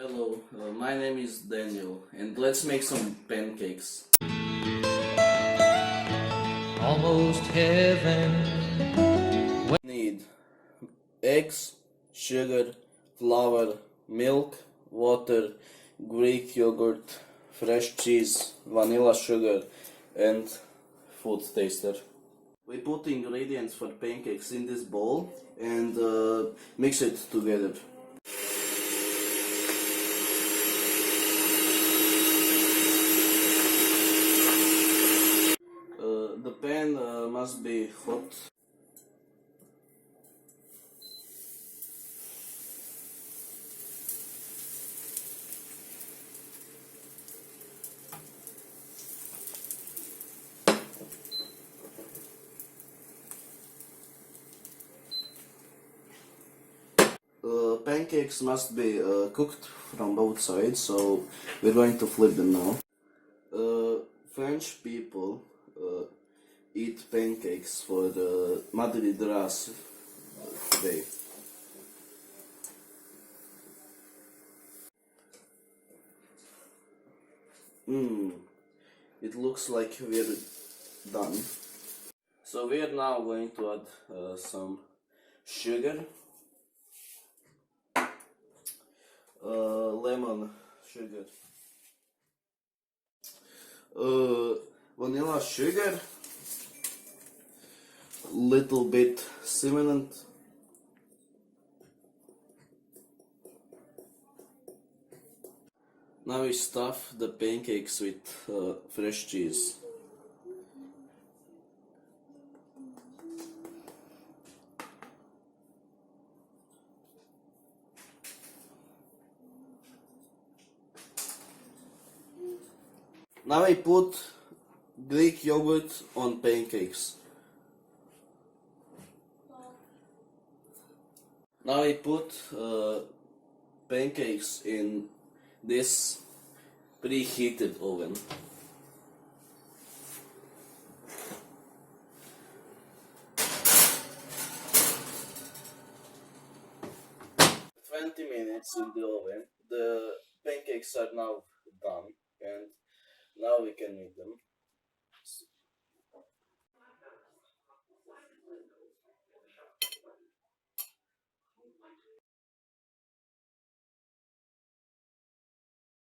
Hello, my name is Daniel, and let's make some pancakes. Almost heaven. We need eggs, sugar, flour, milk, water, Greek yogurt, fresh cheese, vanilla sugar, and food taster. We put ingredients for pancakes in this bowl and mix it together. The pan must be hot. Pancakes must be cooked from both sides, so we're going to flip them now. French people eat pancakes for the Mardi Gras day. It looks like we're done. So we are now going to add some sugar, lemon sugar, vanilla sugar, little bit cinnamon, now we stuff the pancakes with fresh cheese. Now I put Greek yogurt on pancakes. Now I put pancakes in this preheated oven. "20 minutes in the oven. The pancakes are now done, and now we can eat them.